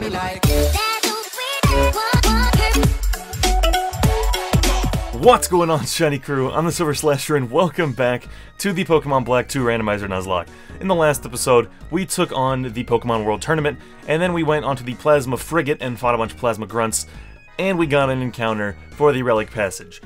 me like. What's going on, Shiny Crew? I'm the TheSilverSlasher, and welcome back to the Pokemon Black 2 Randomizer Nuzlocke. In the last episode, we took on the Pokemon World Tournament, and then we went onto the Plasma Frigate and fought a bunch of Plasma Grunts, and we got an encounter for the Relic Passage.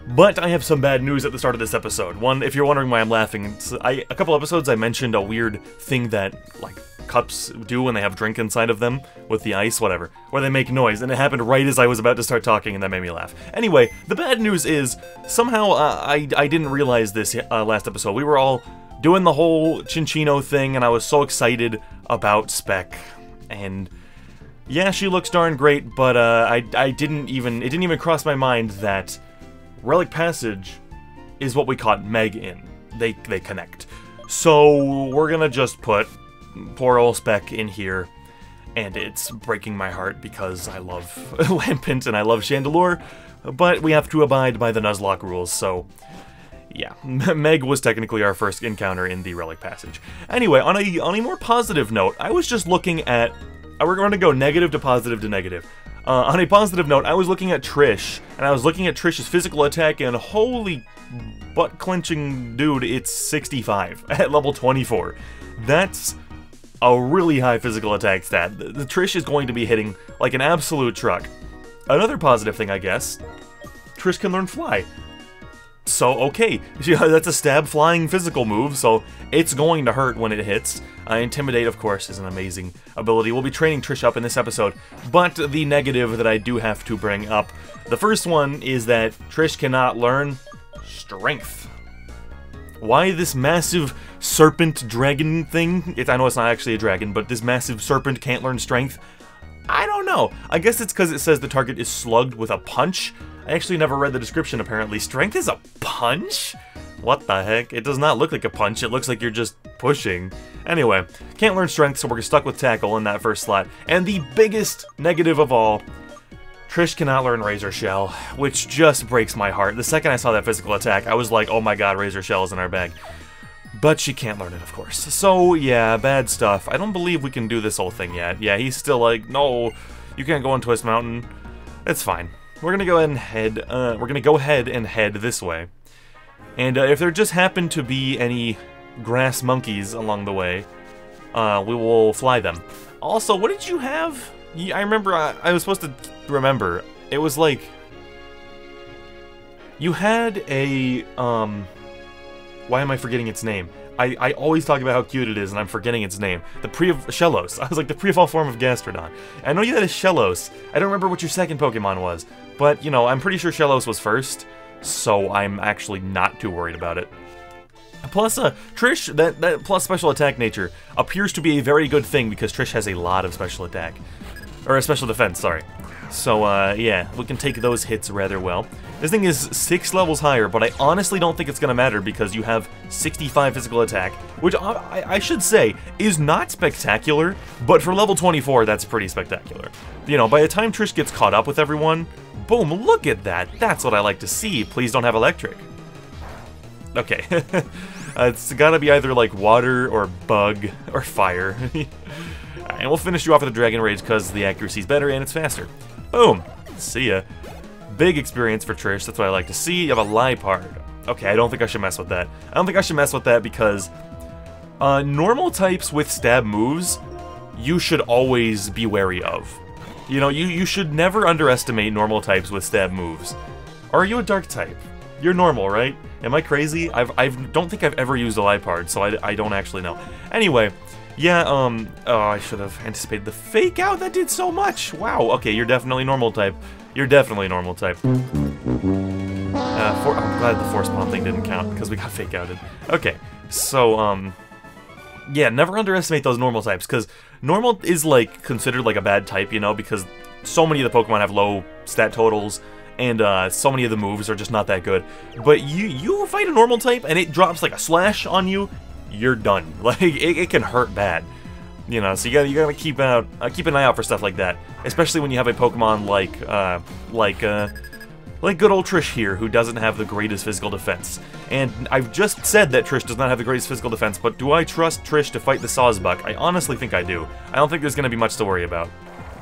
But I have some bad news at the start of this episode. One, if you're wondering why I'm laughing, a couple episodes I mentioned a weird thing that, like, cups do when they have drink inside of them, with the ice, whatever, where they make noise, and it happened right as I was about to start talking, and that made me laugh. Anyway, the bad news is, somehow I didn't realize this last episode. We were all doing the whole Chinchino thing, and I was so excited about Spec, and yeah, she looks darn great, but it didn't even cross my mind that Relic Passage is what we caught Meg in. They connect. So we're gonna just put poor old Spec in here, and it's breaking my heart because I love Lampent and I love Chandelure, but we have to abide by the Nuzlocke rules, so yeah. Meg was technically our first encounter in the Relic Passage. Anyway, on a more positive note, I was just looking at... we're going to go negative to positive to negative. On a positive note, I was looking at Trish, and I was looking at Trish's physical attack, and holy butt-clenching dude, it's 65 at level 24. That's a really high physical attack stat. The Trish is going to be hitting like an absolute truck. Another positive thing, I guess, Trish can learn Fly. So, okay, that's a stab flying physical move, so it's going to hurt when it hits. Intimidate, of course, is an amazing ability. We'll be training Trish up in this episode, but the negative that I do have to bring up, the first one is that Trish cannot learn Strength. Why this massive serpent dragon thing? I know it's not actually a dragon, but this massive serpent can't learn Strength? I don't know. I guess it's because it says the target is slugged with a punch. I actually never read the description, apparently. Strength is a punch? What the heck? It does not look like a punch, it looks like you're just pushing. Anyway, can't learn Strength, so we're stuck with Tackle in that first slot. And the biggest negative of all, Trish cannot learn Razor Shell, which just breaks my heart. The second I saw that physical attack, I was like, oh my god, Razor Shell is in our bag. But she can't learn it, of course. So, yeah, bad stuff. I don't believe we can do this whole thing yet. Yeah, he's still like, no, you can't go on Twist Mountain. It's fine. We're gonna go ahead and head this way. And if there just happen to be any grass monkeys along the way, we will fly them. Also, what did you have? I remember, I was supposed to remember. It was like... You had a, why am I forgetting its name? I always talk about how cute it is, and I'm forgetting its name. Shellos. I was like, the pre-evolved form of Gastrodon. I know you had a Shellos. I don't remember what your second Pokemon was. But, you know, I'm pretty sure Shellos was first, so I'm actually not too worried about it. Plus, Trish, that plus special attack nature appears to be a very good thing because Trish has a lot of special attack. Or special defense, sorry. So, yeah, we can take those hits rather well. This thing is 6 levels higher, but I honestly don't think it's gonna matter because you have 65 physical attack, which I should say is not spectacular, but for level 24, that's pretty spectacular. You know, by the time Trish gets caught up with everyone, boom, look at that. That's what I like to see. Please don't have electric. Okay. It's gotta be either like water or bug or fire. And we'll finish you off with a Dragon Rage because the accuracy's better and it's faster. Boom! See ya. Big experience for Trish, that's what I like to see. You have a Liepard. Okay, I don't think I should mess with that. I don't think I should mess with that because normal types with stab moves, you should always be wary of. You know, you should never underestimate normal types with stab moves. Or are you a dark type? You're normal, right? Am I crazy? I don't think I've ever used a Liepard, so I don't actually know. Anyway, yeah, oh, I should have anticipated the fake out. That did so much. Wow, okay, you're definitely normal type. You're definitely normal type. I'm glad the Force Bomb thing didn't count, because we got fake outed. Okay, so, yeah, never underestimate those normal types, because normal is, like, considered like a bad type, you know, because so many of the Pokemon have low stat totals, and so many of the moves are just not that good. But you fight a normal type, and it drops like a slash on you, you're done. Like, it can hurt bad. You know, so you gotta keep an eye out for stuff like that, especially when you have a Pokemon like good old Trish here, who doesn't have the greatest physical defense. And I've just said that Trish does not have the greatest physical defense, but do I trust Trish to fight the Sawsbuck? I honestly think I do. I don't think there's gonna be much to worry about.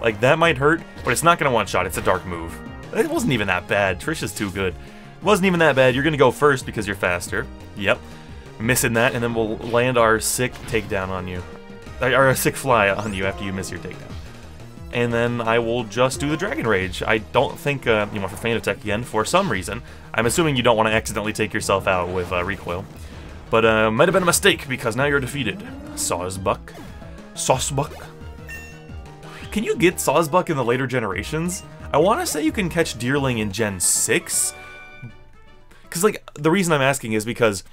Like, that might hurt, but it's not gonna one-shot. It's a dark move. It wasn't even that bad. Trish is too good. It wasn't even that bad. You're gonna go first because you're faster. Yep. Missing that, and then we'll land our sick takedown on you. Or a sick fly on you after you miss your takedown. And then I will just do the Dragon Rage. I don't think you want for Feint Attack again for some reason. I'm assuming you don't want to accidentally take yourself out with recoil. But might have been a mistake because now you're defeated. Sawsbuck. Saucebuck. Can you get Sawsbuck in the later generations? I want to say you can catch Deerling in Gen 6. Because, like, the reason I'm asking is because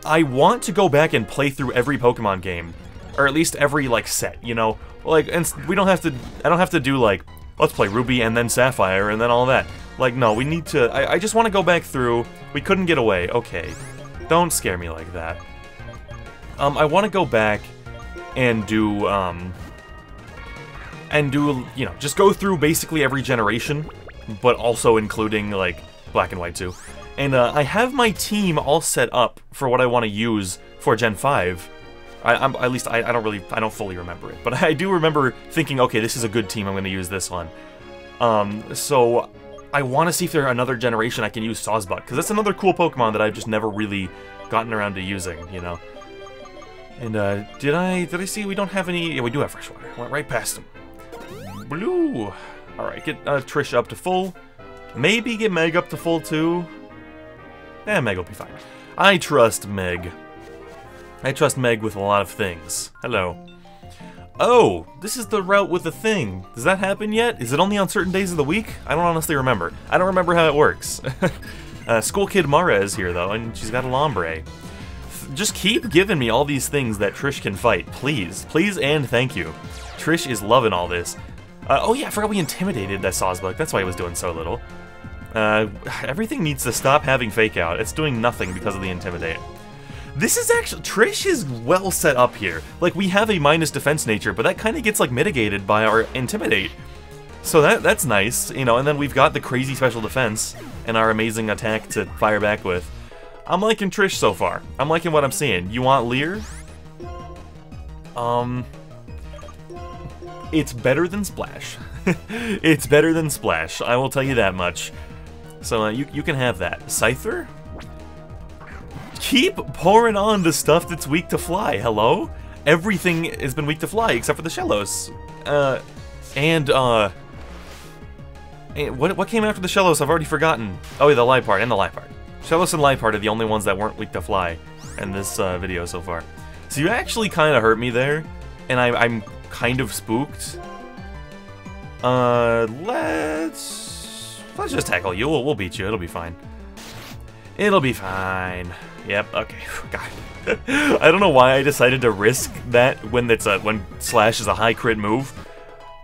I want to go back and play through every Pokemon game. Or at least every, like, set, you know? Like, and we don't have to, I don't have to do, like, let's play Ruby and then Sapphire and then all that. Like, no, we need to, I just want to go back through. We couldn't get away. Okay. Don't scare me like that. I want to go back and do, you know, just go through basically every generation, but also including, like, Black and White too. And, I have my team all set up for what I want to use for Gen 5. At least I don't fully remember it, but I do remember thinking, okay, this is a good team, I'm going to use this one. So I want to see if there's another generation I can use Sawsbuck, because that's another cool Pokemon that I've just never really gotten around to using, you know. And did I see we don't have any? Yeah, we do have fresh water. Went right past him. Blue. All right, get Trish up to full. Maybe get Meg up to full too. Meg will be fine. I trust Meg. I trust Meg with a lot of things. Hello. Oh, this is the route with the thing. Does that happen yet? Is it only on certain days of the week? I don't honestly remember. I don't remember how it works. School Kid Mara is here, though, and she's got a Lombre. Just keep giving me all these things that Trish can fight, please. Please and thank you. Trish is loving all this. Oh yeah, I forgot we intimidated that Sawsbuck. That's why he was doing so little. Everything needs to stop having Fake Out. It's doing nothing because of the Intimidate. This is actually, Trish is well set up here. Like, we have a minus defense nature, but that kind of gets, like, mitigated by our Intimidate. So that's nice, you know, and then we've got the crazy special defense and our amazing attack to fire back with. I'm liking Trish so far. I'm liking what I'm seeing. You want Leer? It's better than Splash. It's better than Splash, I will tell you that much. So, you can have that. Scyther? Keep pouring on the stuff that's weak to fly, hello? Everything has been weak to fly except for the Shellos. What came after the Shellos? I've already forgotten. Oh, yeah, the Liepard and the Liepard. Shellos and Liepard are the only ones that weren't weak to fly in this video so far. So you actually kind of hurt me there, and I'm kind of spooked. Let's just tackle you. We'll beat you. It'll be fine. It'll be fine. Yep, okay. God. I don't know why I decided to risk that when Slash is a high crit move,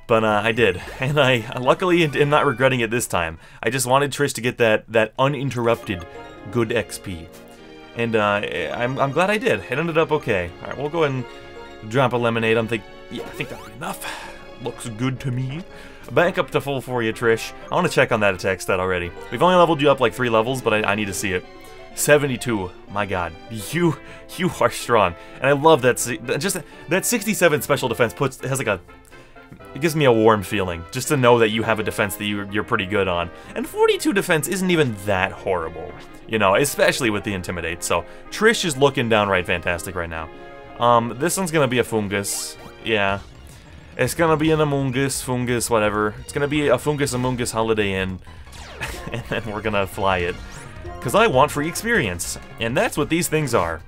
but I did, and I luckily am not regretting it this time. I just wanted Trish to get that uninterrupted good XP, and I'm glad I did. It ended up okay. All right, we'll go ahead and drop a lemonade. Yeah, I think that'll be enough. Looks good to me. Back up to full for you, Trish. I want to check on that attack stat already. We've only leveled you up like 3 levels, but I need to see it. 72. My God, you are strong, and I love that. Just that 67 special defense it gives me a warm feeling just to know that you have a defense that you're pretty good on. And 42 defense isn't even that horrible, you know, especially with the Intimidate. So Trish is looking downright fantastic right now. This one's gonna be a Fungus. Yeah. It's gonna be an Amoongus, Fungus, whatever. It's gonna be a Fungus Amoongus Holiday Inn. And then we're gonna fly it. Because I want free experience. And that's what these things are.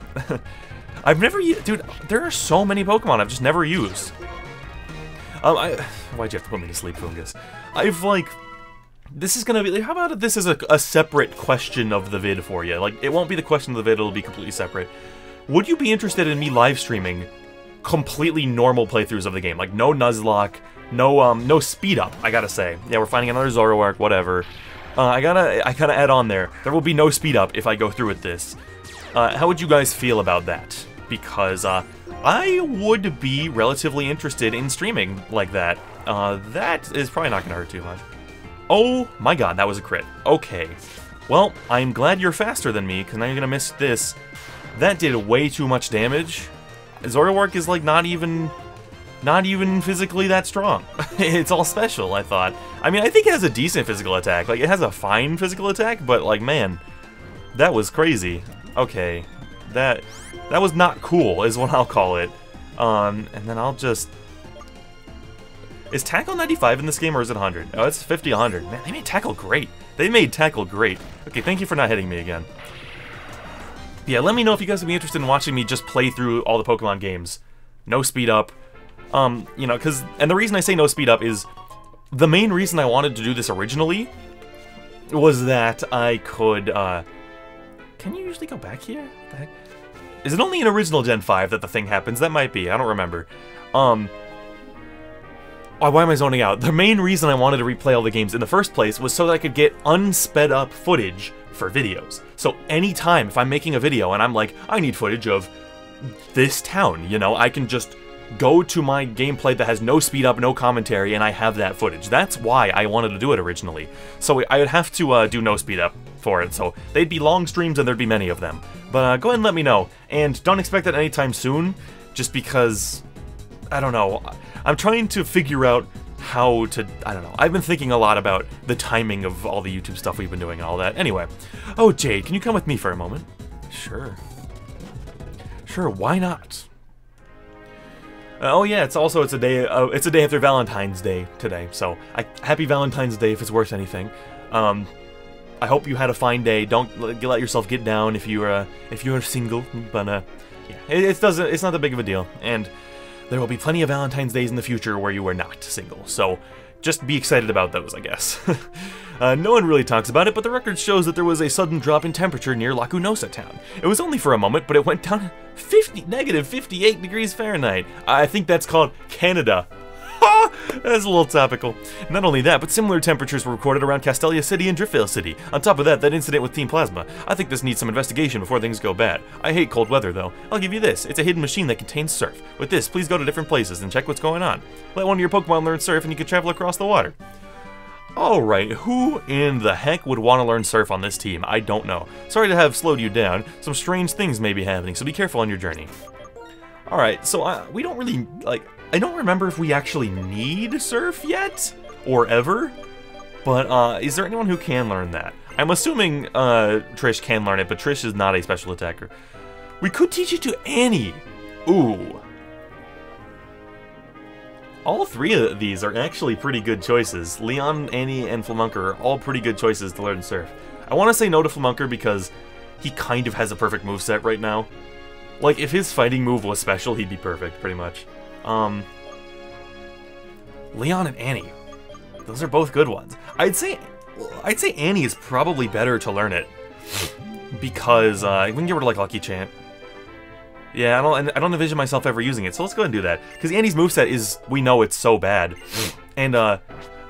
I've never used... Dude, there are so many Pokemon I've just never used. Why'd you have to put me to sleep, Fungus? This is gonna be... How about if this is a separate question of the vid for you? Like, it won't be the question of the vid, it'll be completely separate. Would you be interested in me live streaming completely normal playthroughs of the game? Like, no Nuzlocke, no speed up, I gotta say. Yeah, we're finding another Zoroark, whatever. I gotta add on there. There will be no speed up if I go through with this. How would you guys feel about that? Because, I would be relatively interested in streaming like that. That is probably not gonna hurt too much. Oh my God, that was a crit. Okay. Well, I'm glad you're faster than me, because now you're gonna miss this. That did way too much damage. Zoroark is like not even... not even physically that strong. It's all special, I thought. I mean, I think it has a decent physical attack. Like, it has a fine physical attack, but, like, man, that was crazy. Okay, that was not cool, is what I'll call it. And then I'll just... Is Tackle 95 in this game, or is it 100? Oh, it's 50, 100. Man, they made Tackle great. They made Tackle great. Okay, thank you for not hitting me again. Yeah, let me know if you guys would be interested in watching me just play through all the Pokemon games. No speed up. You know, and the reason I say no speed up is the main reason I wanted to do this originally was that I could, can you usually go back here? What the heck? Is it only in original Gen 5 that the thing happens? That might be, I don't remember. Why am I zoning out? The main reason I wanted to replay all the games in the first place was so that I could get unsped up footage for videos. So anytime if I'm making a video and I'm like, I need footage of this town, you know, I can just go to my gameplay that has no speed up, no commentary, and I have that footage. That's why I wanted to do it originally. So I would have to do no speed up for it, so they'd be long streams and there'd be many of them. But go ahead and let me know, and don't expect that anytime soon, just because, I don't know, I'm trying to figure out how to, I don't know, I've been thinking a lot about the timing of all the YouTube stuff we've been doing and all that. Anyway, oh Jade, can you come with me for a moment? Sure. Sure, why not? Oh yeah, it's a day after Valentine's Day today, so happy Valentine's Day if it's worth anything. I hope you had a fine day. Don't let yourself get down if you're single, but yeah, it's not that big of a deal, and there will be plenty of Valentine's Days in the future where you are not single, so just be excited about those, I guess. No one really talks about it, but the record shows that there was a sudden drop in temperature near Lacunosa town. It was only for a moment, but it went down negative 58 degrees Fahrenheit. I think that's called Canada. That's a little topical. Not only that, but similar temperatures were recorded around Castelia City and Driftvale City. On top of that incident with Team Plasma. I think this needs some investigation before things go bad. I hate cold weather, though. I'll give you this. It's a hidden machine that contains surf. With this, please go to different places and check what's going on. Let one of your Pokemon learn surf and you can travel across the water. Alright, who in the heck would want to learn surf on this team? I don't know. Sorry to have slowed you down. Some strange things may be happening, so be careful on your journey. Alright, so we don't really, like, I don't remember if we actually need surf yet, or ever, but is there anyone who can learn that? I'm assuming Trish can learn it, but Trish is not a special attacker. We could teach it to Annie! Ooh. All three of these are actually pretty good choices. Leon, Annie, and Flamunker are all pretty good choices to learn surf. I want to say no to Flamunker because he kind of has a perfect moveset right now. Like, if his fighting move was special, he'd be perfect, pretty much. Leon and Annie. Those are both good ones. I'd say Annie is probably better to learn it. Because, we can get rid of, like, Lucky Chant. Yeah, I don't envision myself ever using it, so let's go ahead and do that. Because Annie's moveset is, we know it's so bad. And, oh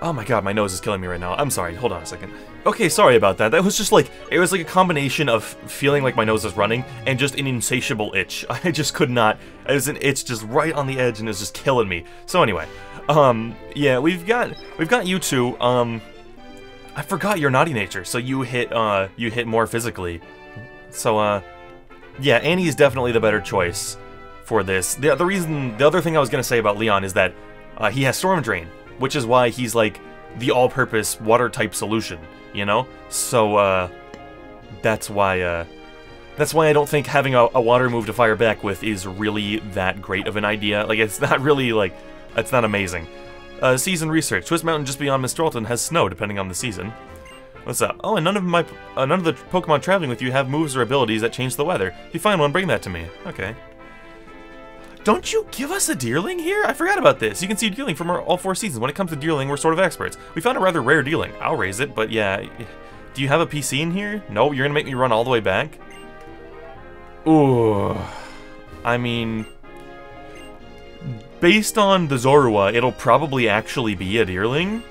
my god, my nose is killing me right now. I'm sorry, hold on a second. Okay, sorry about that. That was just like, it was like a combination of feeling like my nose was running and just an insatiable itch. I just could not, it was an itch just right on the edge and it was just killing me. So anyway, yeah, we've got you two. I forgot your naughty nature, so you hit more physically. So, yeah, Annie is definitely the better choice for this. The other thing I was gonna say about Leon is that he has Storm Drain, which is why he's like the all-purpose water-type solution, you know? So, that's why I don't think having a water move to fire back with is really that great of an idea. Like, it's not really, like, it's not amazing. Season research. Twist Mountain just beyond Mistralton has snow, depending on the season. What's up? Oh, and none of the Pokemon traveling with you have moves or abilities that change the weather. If you find one, bring that to me. Okay. Don't you give us a Deerling here? I forgot about this. You can see Deerling from all 4 seasons. When it comes to Deerling, we're sort of experts. We found a rather rare Deerling. I'll raise it, but yeah. Do you have a PC in here? No, you're gonna make me run all the way back? Ooh. I mean, based on the Zorua, it'll probably actually be a Deerling.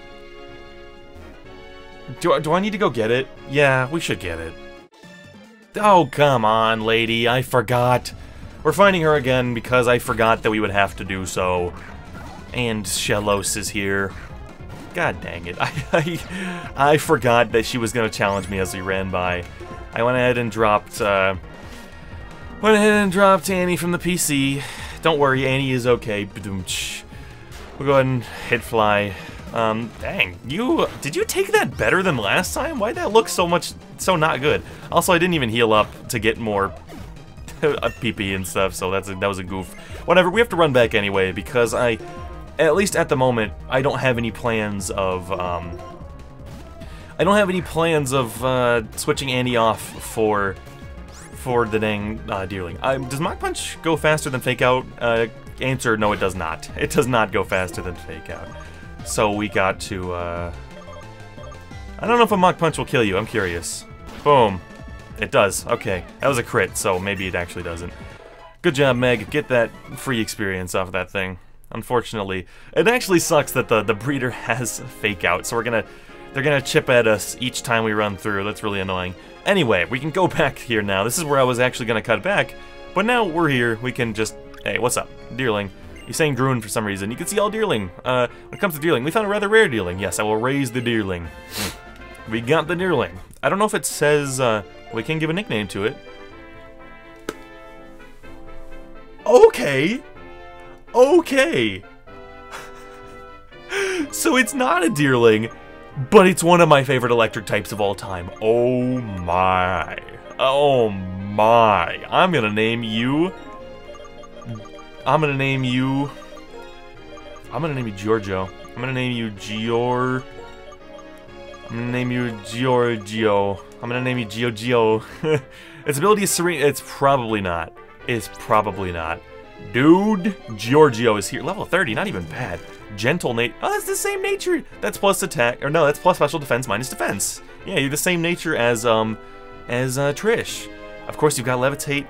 Do I need to go get it? Yeah, we should get it. Oh, come on, lady. I forgot. We're finding her again because I forgot that we would have to do so. And Shellos is here. God dang it. I forgot that she was going to challenge me as we ran by. I went ahead and dropped Annie from the PC. Don't worry, Annie is okay. We'll go ahead and hit fly. Dang, did you take that better than last time? Why'd that look so not good? Also, I didn't even heal up to get more PP and stuff, so that was a goof. Whatever, we have to run back anyway, because at least at the moment, I don't have any plans of, switching Annie off for the dang, Deerling. Does Mach Punch go faster than Fake Out? Answer, no, it does not. It does not go faster than Fake Out. So we got to, I don't know if a Mach Punch will kill you, I'm curious. Boom. It does, okay. That was a crit, so maybe it actually doesn't. Good job, Meg. Get that free experience off of that thing. Unfortunately, it actually sucks that the breeder has Fake Out, so they're gonna chip at us each time we run through. That's really annoying. Anyway, we can go back here now. This is where I was actually gonna cut back, but now we're here. We can just, hey, what's up, Deerling? He's saying Groon for some reason. You can see all Deerling. When it comes to Deerling, we found a rather rare Deerling. Yes, I will raise the Deerling. We got the Deerling. I don't know if it says, we can give a nickname to it. Okay. Okay. So it's not a Deerling, but it's one of my favorite electric types of all time. Oh my. Oh my. I'm gonna name you Giorgio. I'm gonna name you Giorgio. I'm gonna name you Giorgio. I'm gonna name you Giorgio. Its ability is serene. It's probably not. It's probably not. Dude, Giorgio is here. Level 30, not even bad. Gentle nature. Oh, that's the same nature. That's plus attack. Or no, that's plus special defense minus defense. Yeah, you're the same nature as Trish. Of course, you've got levitate.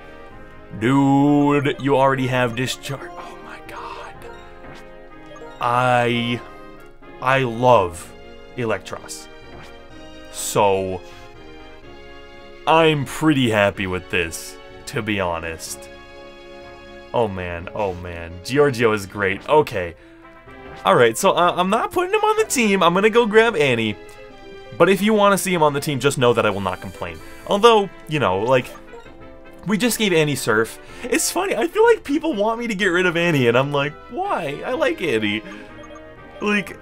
Dude, you already have discharge. Oh my god. I love Electros. So, I'm pretty happy with this, to be honest. Oh man, Giorgio is great. Okay. Alright, so I'm not putting him on the team. I'm gonna go grab Annie. But if you want to see him on the team, just know that I will not complain. Although, you know, like, we just gave Annie Surf. It's funny, I feel like people want me to get rid of Annie, and I'm like, why? I like Annie. Like,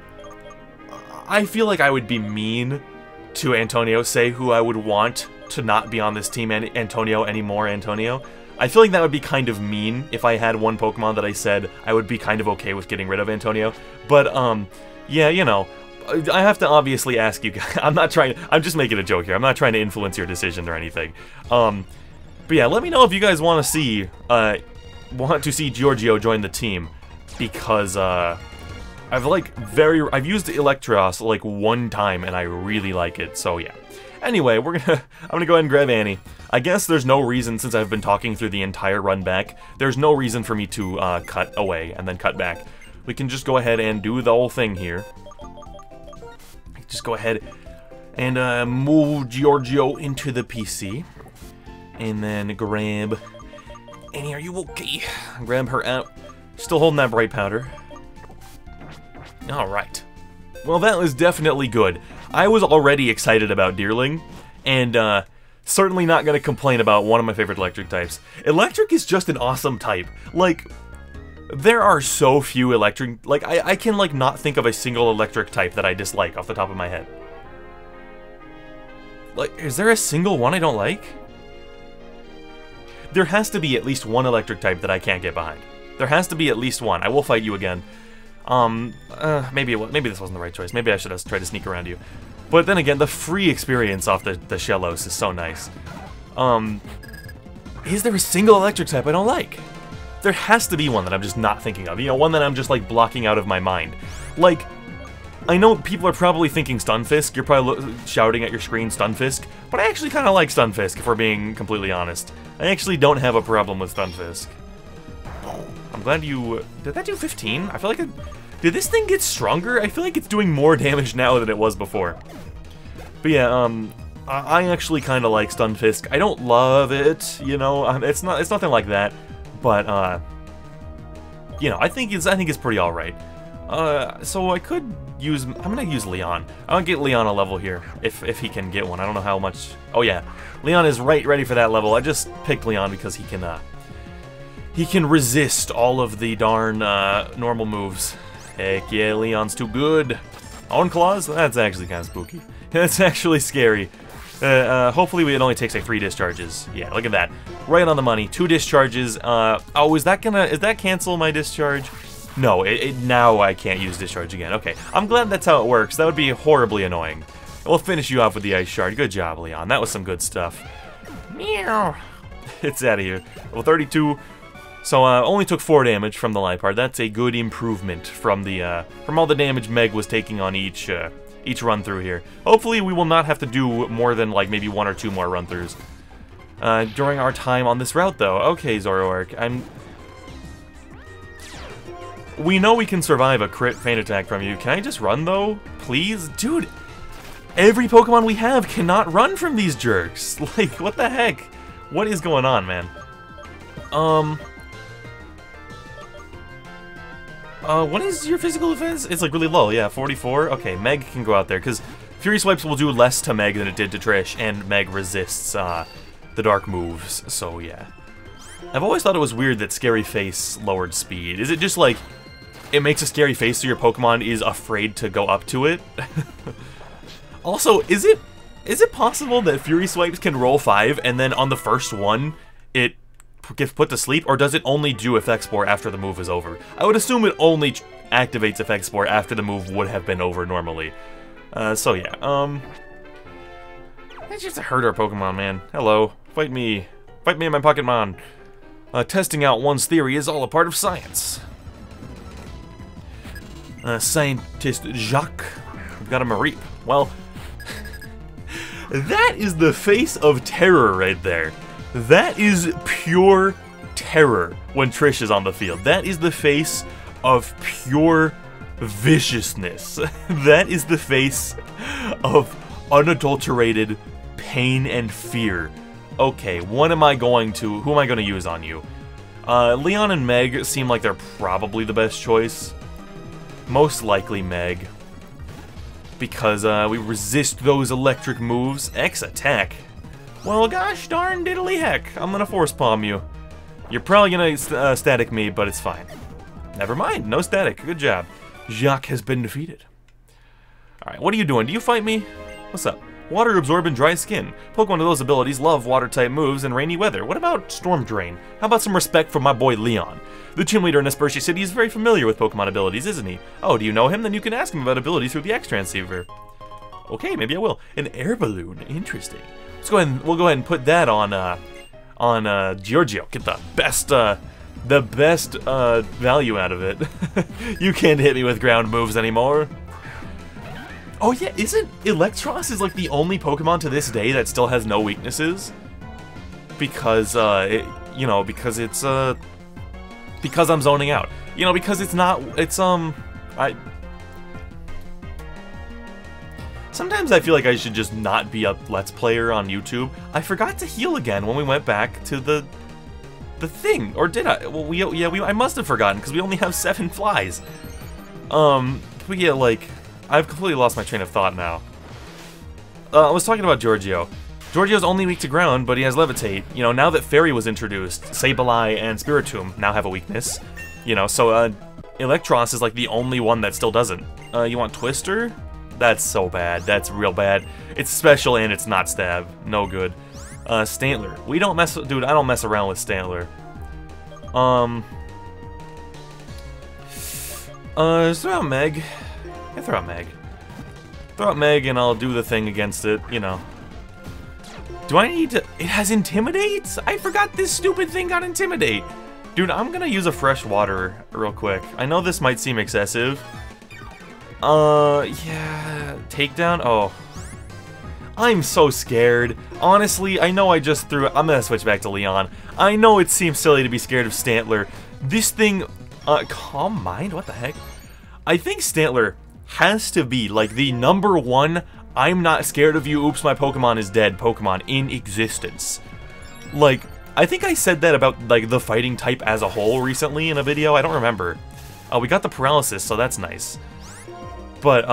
I feel like I would be mean to Antonio, say who I would want to not be on this team Antonio anymore, Antonio. I feel like that would be kind of mean if I had one Pokemon that I said I would be kind of okay with getting rid of Antonio. But, yeah, you know, I have to obviously ask you guys. I'm just making a joke here. I'm not trying to influence your decision or anything. But yeah, let me know if you guys want to see Giorgio join the team, because, I've used Electros like one time and I really like it, so yeah. Anyway, I'm gonna go ahead and grab Annie. I guess there's no reason, since I've been talking through the entire run back, there's no reason for me to cut away and then cut back. We can just go ahead and do the whole thing here. Just go ahead and move Giorgio into the PC. And then grab Annie, are you okay? Grab her out. Still holding that bright powder. Alright. Well, that was definitely good. I was already excited about Deerling, and certainly not going to complain about one of my favorite electric types. Electric is just an awesome type. Like, there are so few electric... Like, I can, like, not think of a single electric type that I dislike off the top of my head. Like, is there a single one I don't like? There has to be at least one electric type that I can't get behind. There has to be at least one. I will fight you again. Maybe this wasn't the right choice. Maybe I should have tried to sneak around you. But then again, the free experience off the Shellos is so nice. Is there a single electric type I don't like? There has to be one that I'm just not thinking of. You know, one that I'm just, like, blocking out of my mind. Like, I know people are probably thinking Stunfisk. You're probably shouting at your screen Stunfisk. But I actually kind of like Stunfisk, if we're being completely honest. I actually don't have a problem with Stunfisk. I'm glad you... Did that do 15? I feel like it... Did this thing get stronger? I feel like it's doing more damage now than it was before. But yeah, I actually kind of like Stunfisk. I don't love it, you know. It's nothing like that. But, you know, I think it's pretty alright. So I could use... I'm gonna use Leon. I'll get Leon a level here, if he can get one. I don't know how much... Oh yeah, Leon is ready for that level. I just picked Leon because he can resist all of the darn, normal moves. Heck yeah, Leon's too good. Own Claws? That's actually kind of spooky. That's actually scary. Hopefully it only takes like 3 discharges. Yeah, look at that. Right on the money. 2 discharges. Oh, is that cancel my discharge? No, now I can't use discharge again. Okay, I'm glad that's how it works. That would be horribly annoying. We'll finish you off with the Ice Shard. Good job, Leon. That was some good stuff. Meow. It's out of here. Well, 32. So, only took 4 damage from the Liepard. That's a good improvement from the, from all the damage Meg was taking on each run through here. Hopefully, we will not have to do more than, like, maybe 1 or 2 more run-throughs during our time on this route, though. Okay, Zoroark, we know we can survive a crit feint attack from you. Can I just run, though? Please? Dude, every Pokemon we have cannot run from these jerks. Like, what the heck? What is going on, man? What is your physical defense? It's, like, really low. Yeah, 44. Okay, Meg can go out there, because Fury Swipes will do less to Meg than it did to Trish, and Meg resists, the dark moves, so yeah. I've always thought it was weird that Scary Face lowered speed. Is it just, like, it makes a scary face so your Pokemon is afraid to go up to it? Also, is it possible that Fury Swipes can roll 5 and then on the first one it gets put to sleep, or does it only do Effect Spore after the move is over? I would assume it only activates Effect Spore after the move would have been over normally. So yeah, it's just to hurt our Pokemon, man. Hello, fight me in my Pokémon. Testing out one's theory is all a part of science. Scientist Jacques, we've got a Mareep. Well, that is the face of terror right there. That is pure terror when Trish is on the field. That is the face of pure viciousness. That is the face of unadulterated pain and fear. Okay, who am I going to use on you? Leon and Meg seem like they're probably the best choice. Most likely Meg. Because we resist those electric moves. X attack. Well, gosh darn diddly heck. I'm gonna Force Palm you. You're probably gonna static me, but it's fine. Never mind, no static. Good job. Jacques has been defeated. Alright, what are you doing? Do you fight me? What's up? Water Absorb and Dry Skin. Pokemon with those abilities love water-type moves and rainy weather. What about Storm Drain? How about some respect for my boy Leon? The gym leader in Espershi City is very familiar with Pokemon abilities, isn't he? Oh, do you know him? Then you can ask him about abilities through the X-Transceiver. Okay, maybe I will. An air balloon. Interesting. Let's go ahead and we'll go ahead and put that on Giorgio. Get the best value out of it. You can't hit me with ground moves anymore. Oh yeah, isn't Electros is like the only Pokemon to this day that still has no weaknesses? Because because I'm zoning out. You know, because sometimes I feel like I should just not be a Let's Player on YouTube. I forgot to heal again when we went back to the thing, or did I? Well, I must have forgotten because we only have 7 flies. But yeah, like, I've completely lost my train of thought now. I was talking about Giorgio. Giorgio's only weak to ground, but he has Levitate. You know, now that Fairy was introduced, Sableye and Spiritomb now have a weakness. You know, so Electros is like the only one that still doesn't. You want Twister? That's so bad. That's real bad. It's special and it's not stab. No good. Stantler. We don't mess with, dude, I don't mess around with Stantler. Throw out Meg. Yeah, throw out Meg. Throw out Meg and I'll do the thing against it, you know. Do I need to... It has Intimidate? I forgot this stupid thing got Intimidate. Dude, I'm gonna use a Fresh Water real quick. I know this might seem excessive. Yeah... Takedown? Oh. I'm so scared. Honestly, I know I just threw... I'm gonna switch back to Leon. I know it seems silly to be scared of Stantler. This thing... Calm Mind? What the heck? I think Stantler has to be, like, the #1 I'm not scared of you, oops, my Pokemon is dead Pokemon in existence. Like, I think I said that about, like, the fighting type as a whole recently in a video, I don't remember. We got the Paralysis, so that's nice. But,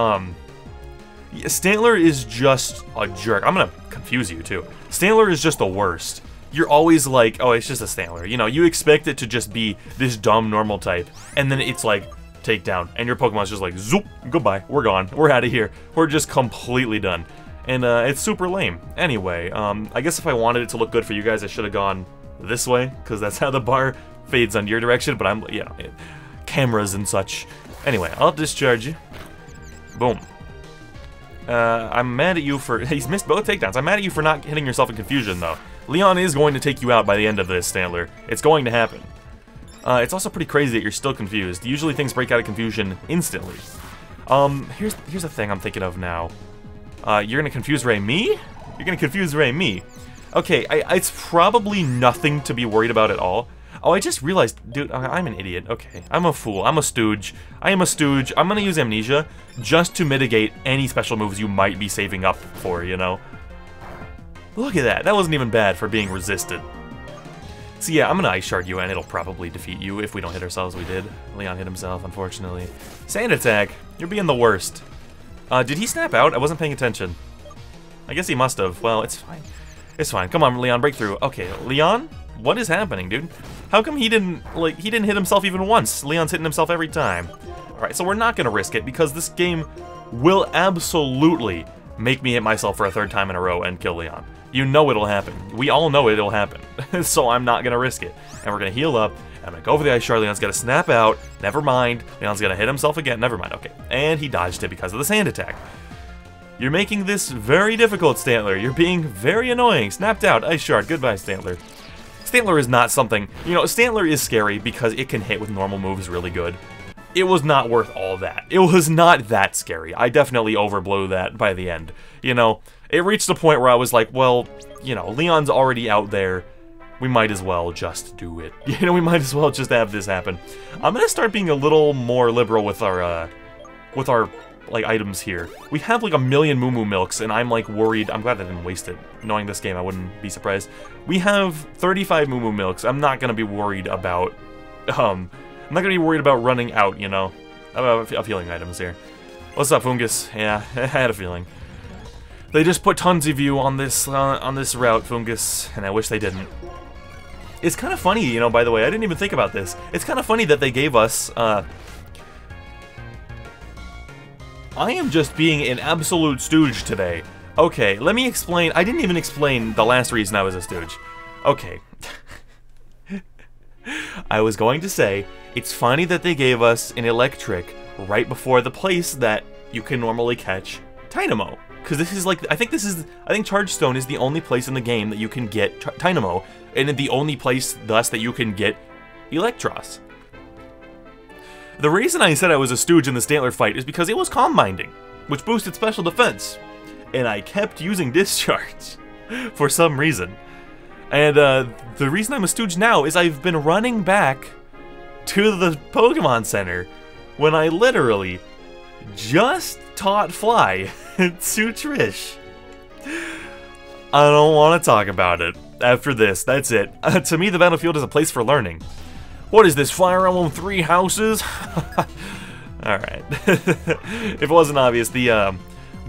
Stantler is just a jerk. I'm gonna confuse you, too. Stantler is just the worst. You're always like, oh, it's just a Stantler. You know, you expect it to just be this dumb normal type, and then it's like, takedown, and your Pokemon's just like, zoop, goodbye, we're gone, we're out of here, we're just completely done. And it's super lame. Anyway, I guess if I wanted it to look good for you guys, I should have gone this way, because that's how the bar fades on your direction, but I'm, you know, cameras and such. Anyway, I'll discharge you. Boom. I'm mad at you for... He's missed both takedowns. I'm mad at you for not hitting yourself in confusion, though. Leon is going to take you out by the end of this, Stantler. It's going to happen. It's also pretty crazy that you're still confused. Usually things break out of confusion instantly. Here's the thing I'm thinking of now. You're gonna confuse Ray me? You're gonna confuse Ray me. Okay, it's probably nothing to be worried about at all. Oh, I just realized, dude, I'm an idiot. Okay, I'm a fool. I'm a stooge. I am a stooge. I'm gonna use Amnesia just to mitigate any special moves you might be saving up for, you know? Look at that. That wasn't even bad for being resisted. So yeah, I'm gonna Ice Shard you, and it'll probably defeat you if we don't hit ourselves. We did. Leon hit himself, unfortunately. Sand Attack. You're being the worst. Did he snap out? I wasn't paying attention. I guess he must have. Well, it's fine. It's fine. Come on, Leon, break through. Okay, Leon? What is happening, dude? How come he didn't hit himself even once? Leon's hitting himself every time. Alright, so we're not gonna risk it, because this game will absolutely make me hit myself for a third time in a row and kill Leon. You know it'll happen. We all know it'll happen. So I'm not gonna risk it. And we're gonna heal up. I'm gonna go for the Ice Shard. Leon's gonna snap out. Never mind. Leon's gonna hit himself again. Never mind. Okay. And he dodged it because of the Sand Attack. You're making this very difficult, Stantler. You're being very annoying. Snapped out. Ice Shard. Goodbye, Stantler. Stantler is not something... You know, Stantler is scary because it can hit with normal moves really good. It was not worth all that. It was not that scary. I definitely overblew that by the end. You know, it reached a point where I was like, well, you know, Leon's already out there. We might as well just do it. You know, we might as well just have this happen. I'm gonna start being a little more liberal with our like, items here. We have, like, 1,000,000 Moo Moo Milks, and I'm, like, worried. I'm glad I didn't waste it. Knowing this game, I wouldn't be surprised. We have 35 Moo Moo Milks. I'm not gonna be worried about, I'm not gonna be worried about running out, you know? Of healing items here. What's up, Fungus? Yeah, I had a feeling. They just put tons of you on this route, Fungus, and I wish they didn't. It's kind of funny, you know, by the way, I didn't even think about this. It's kind of funny that they gave us, I am just being an absolute stooge today. Okay, let me explain. I didn't even explain the last reason I was a stooge. Okay. I was going to say, it's funny that they gave us an electric right before the place that you can normally catch Tynamo. Because this is like, I think Chargestone is the only place in the game that you can get Tynamo, and the only place, thus, that you can get Electros. The reason I said I was a stooge in the Stantler fight is because it was Calm Binding, which boosted special defense, and I kept using Discharge for some reason. And the reason I'm a stooge now is I've been running back to the Pokemon Center when I literally just taught Fly to Trish. I don't want to talk about it. After this, that's it. To me, the battlefield is a place for learning. What is this, Fire Emblem 3 houses? Alright. If it wasn't obvious, the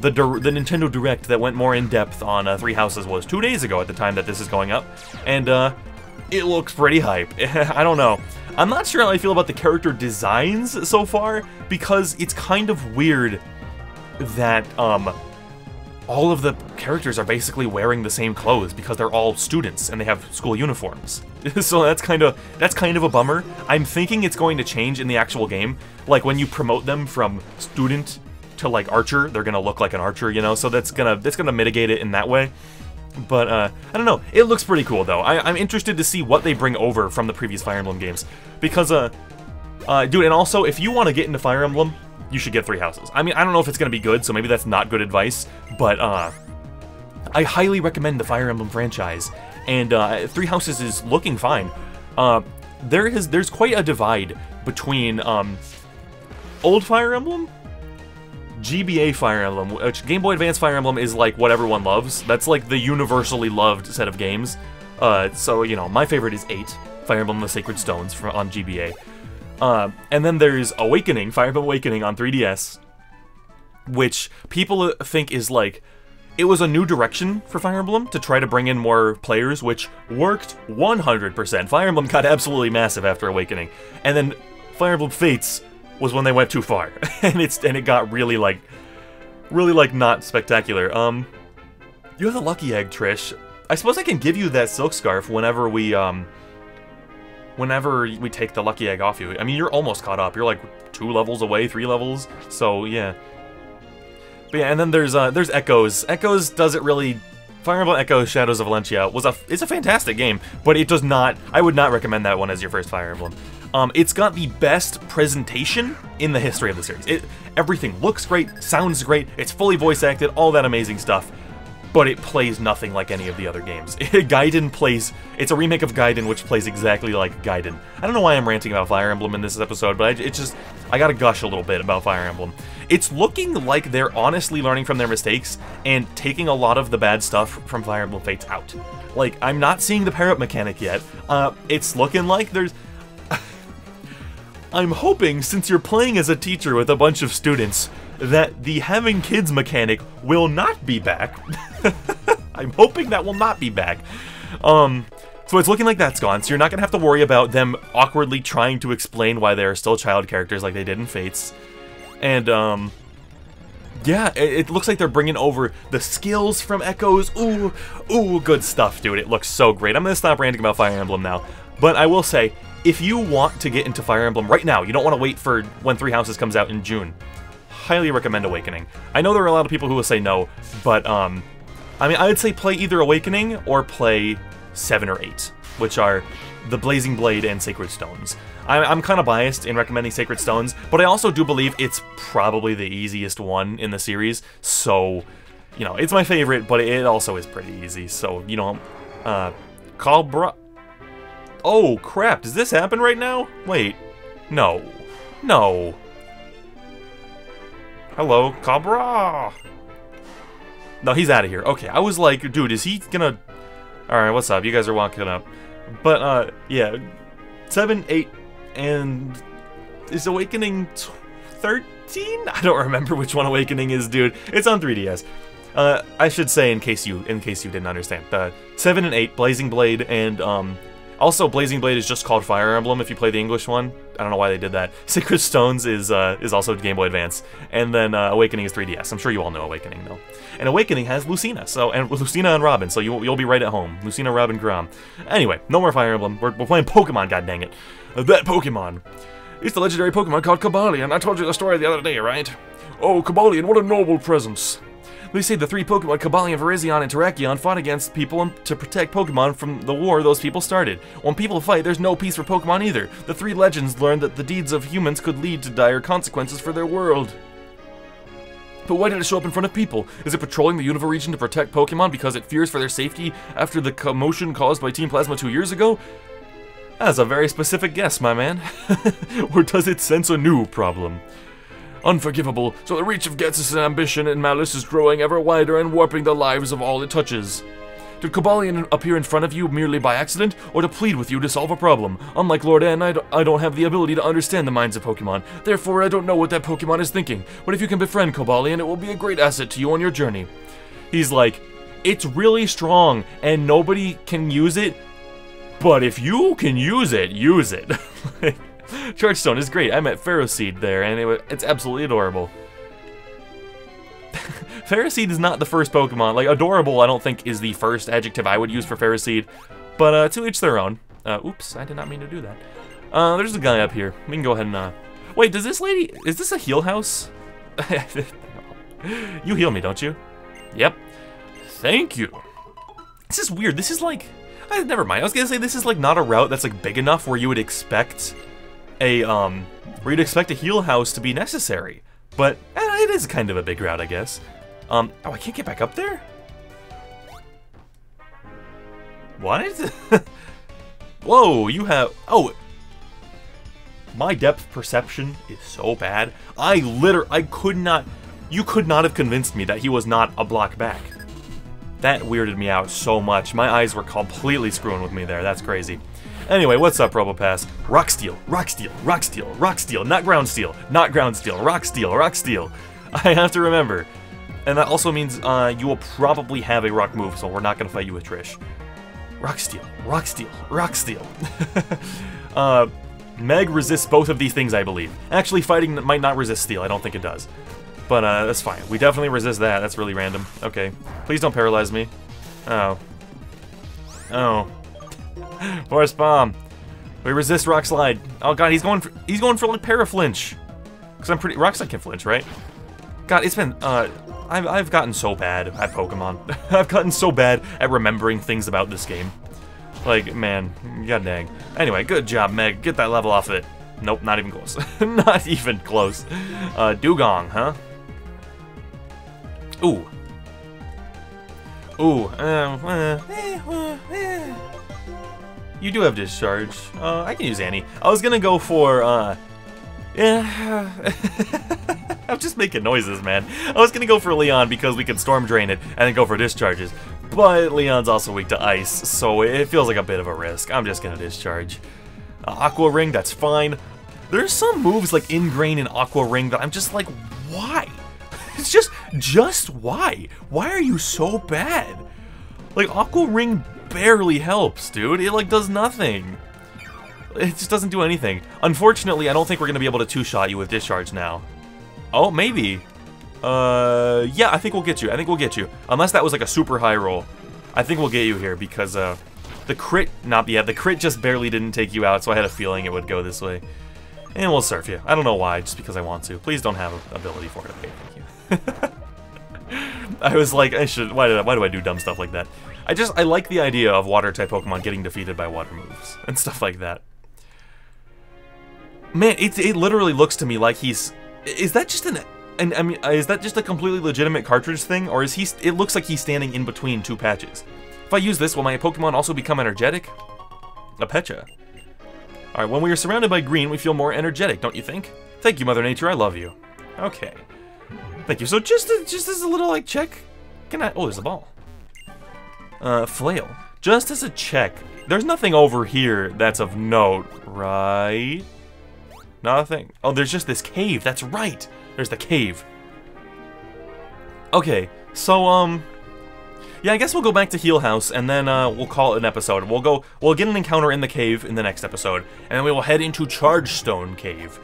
Nintendo Direct that went more in-depth on 3 houses was 2 days ago at the time that this is going up, and it looks pretty hype. I don't know. I'm not sure how I feel about the character designs so far, because it's kind of weird that all of the characters are basically wearing the same clothes because they're all students and they have school uniforms. So that's kind of a bummer. I'm thinking it's going to change in the actual game. Like when you promote them from student to like archer, they're gonna look like an archer, you know. So that's gonna mitigate it in that way. But I don't know. It looks pretty cool though. I'm interested to see what they bring over from the previous Fire Emblem games because dude, and also if you want to get into Fire Emblem, you should get 3 houses. I mean, I don't know if it's going to be good, so maybe that's not good advice, but I highly recommend the Fire Emblem franchise, and 3 houses is looking fine. There's quite a divide between old Fire Emblem, GBA Fire Emblem, which Game Boy Advance Fire Emblem is like what everyone loves. That's like the universally loved set of games. So, you know, my favorite is 8, Fire Emblem the Sacred Stones on GBA. And then there's Awakening, Fire Emblem Awakening on 3DS, which people think is like, it was a new direction for Fire Emblem to try to bring in more players, which worked 100%. Fire Emblem got absolutely massive after Awakening. And then Fire Emblem Fates was when they went too far, and it got really like not spectacular. You have the lucky egg, Trish. I suppose I can give you that silk scarf whenever we take the lucky egg off you. I mean, you're almost caught up. You're like 2 levels away, 3 levels. So yeah. But yeah, and then there's Echoes. Echoes doesn't really. Fire Emblem Echoes Shadows of Valencia it's a fantastic game, but it does not. I would not recommend that one as your first Fire Emblem. It's got the best presentation in the history of the series. Everything looks great, sounds great, it's fully voice acted, all that amazing stuff. But it plays nothing like any of the other games. Gaiden plays. It's a remake of Gaiden, which plays exactly like Gaiden. I don't know why I'm ranting about Fire Emblem in this episode, but I gotta gush a little bit about Fire Emblem. It's looking like they're honestly learning from their mistakes and taking a lot of the bad stuff from Fire Emblem Fates out. Like, I'm not seeing the pair-up mechanic yet. It's looking like there's... I'm hoping, since you're playing as a teacher with a bunch of students, that the having kids mechanic will not be back. I'm hoping that will not be back. So it's looking like that's gone, so you're not gonna have to worry about them awkwardly trying to explain why they are still child characters like they did in Fates. And, yeah, it looks like they're bringing over the skills from Echoes. Ooh, good stuff, dude. It looks so great. I'm gonna stop ranting about Fire Emblem now. But I will say, if you want to get into Fire Emblem right now, you don't want to wait for when Three Houses comes out in June, highly recommend Awakening. I know there are a lot of people who will say no, but, I mean, I would say play either Awakening or play 7 or 8, which are the Blazing Blade and Sacred Stones. I'm kind of biased in recommending Sacred Stones, but I also do believe it's probably the easiest one in the series, so, you know, it's my favorite, but it also is pretty easy, so, you know, Oh, crap, does this happen right now? Wait, no. Hello, Cabra! No, he's out of here. Okay, I was like, dude, is he gonna... Alright, what's up? You guys are walking up. But, yeah, 7, 8, and is Awakening 13? I don't remember which one Awakening is, dude. It's on 3DS. I should say, in case you didn't understand, 7 and 8, Blazing Blade, and also Blazing Blade is just called Fire Emblem if you play the English one. I don't know why they did that. Sacred Stones is also Game Boy Advance, and then Awakening is 3DS. I'm sure you all know Awakening though. And Awakening has Lucina, and Lucina and Robin, so you'll be right at home. Lucina, Robin, Grom. Anyway, no more Fire Emblem. We're playing Pokemon. God dang it! That Pokemon. It's the legendary Pokemon called Cobalion. I told you the story the other day, right? Oh, Cobalion, what a noble presence. They say the 3 Pokemon, Cobalion, Virizion, and Terrakion, fought against people to protect Pokemon from the war those people started. When people fight, there's no peace for Pokemon either. The 3 legends learned that the deeds of humans could lead to dire consequences for their world. But why did it show up in front of people? Is it patrolling the Unova region to protect Pokemon because it fears for their safety after the commotion caused by Team Plasma 2 years ago? That's a very specific guess, my man. Or does it sense a new problem? Unforgivable, so the reach of Ghetsis' ambition and malice is growing ever wider and warping the lives of all it touches. Did Cobalion appear in front of you merely by accident, or to plead with you to solve a problem? Unlike Lord N, I don't have the ability to understand the minds of Pokemon, therefore I don't know what that Pokemon is thinking, but if you can befriend Cobalion, it will be a great asset to you on your journey. He's like, it's really strong, and nobody can use it, but if you can use it, use it. Chargestone is great. I met Ferroseed there, and it's absolutely adorable. Ferroseed is not the first Pokemon. Like, adorable, I don't think, is the first adjective I would use for Ferroseed. But, to each their own. Oops, I did not mean to do that. There's a guy up here. We can go ahead and, Wait, does this lady... Is this a heal house? You heal me, don't you? Yep. Thank you. This is weird. This is like... never mind. I was gonna say this is, like, not a route that's, like, big enough where you would expect... where you'd expect a heal house to be necessary. But, it is kind of a big route, I guess. Oh, I can't get back up there? What? Whoa, you have... Oh! My depth perception is so bad. I could not... You could not have convinced me that he was not a block back. That weirded me out so much. My eyes were completely screwing with me there. That's crazy. Anyway, what's up, Robopass? Rock Steel, Rock Steel, Rock Steel, Rock Steel, not Ground Steel, not Ground Steel, Rock Steel, Rock Steel. I have to remember. And that also means you will probably have a rock move, so we're not going to fight you with Trish. Rock Steel, Rock Steel, Rock Steel. Meg resists both of these things, I believe. Actually, fighting might not resist steel. I don't think it does. But, that's fine. We definitely resist that. That's really random. Okay. Please don't paralyze me. Oh. Oh. Force bomb. We resist rock slide. Oh god, he's going for like paraflinch. Cause I'm pretty rock slide can flinch, right? God, it's been I've gotten so bad at Pokemon. I've gotten so bad at remembering things about this game. Like, man, god dang. Anyway, good job, Meg. Get that level off of it. Nope, not even close. Not even close. Dugong, huh? Ooh. Ooh. You do have discharge. I can use Annie. I was gonna go for, yeah. I'm just making noises, man. I was gonna go for Leon because we can Storm Drain it and then go for discharges. But Leon's also weak to ice, so it feels like a bit of a risk. I'm just gonna discharge. Aqua Ring, that's fine. There's some moves like Ingrain and Aqua Ring that I'm just like, why? It's just why? Why are you so bad? Like, Aqua Ring barely helps, dude. It, like, does nothing. It just doesn't do anything. Unfortunately, I don't think we're gonna be able to two-shot you with Discharge now. Oh, maybe. Yeah, I think we'll get you. I think we'll get you. Unless that was, like, a super high roll. I think we'll get you here, because, the crit, the crit just barely didn't take you out, so I had a feeling it would go this way. And we'll surf you. I don't know why, just because I want to. Please don't have an ability for it. Okay, thank you. I was like, I should. Why do I do dumb stuff like that? I like the idea of water-type Pokemon getting defeated by water moves and stuff like that. Man, it literally looks to me like he's. Is that just I mean, is that just a completely legitimate cartridge thing, or is he? It looks like he's standing in between two patches. If I use this, will my Pokemon also become energetic? A Pecha. All right, when we are surrounded by green, we feel more energetic, don't you think? Thank you, Mother Nature. I love you. Okay. Thank you. So just as a little, like, check, can I... Oh, there's a ball. Flail. Just as a check, there's nothing over here that's of note, right? Nothing. Oh, there's just this cave. That's right. There's the cave. Okay, so, yeah, I guess we'll go back to Heal House, and then, we'll call it an episode. We'll get an encounter in the cave in the next episode, and then we will head into Chargestone Cave.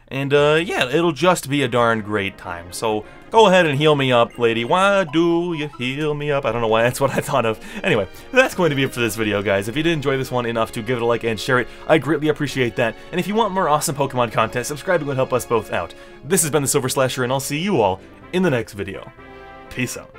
And, yeah, it'll just be a darn great time. So, go ahead and heal me up, lady. Why do you heal me up? I don't know why that's what I thought of. Anyway, that's going to be it for this video, guys. If you did enjoy this one enough to give it a like and share it, I greatly appreciate that. And if you want more awesome Pokemon content, subscribing would help us both out. This has been TheSilverSlasher, and I'll see you all in the next video. Peace out.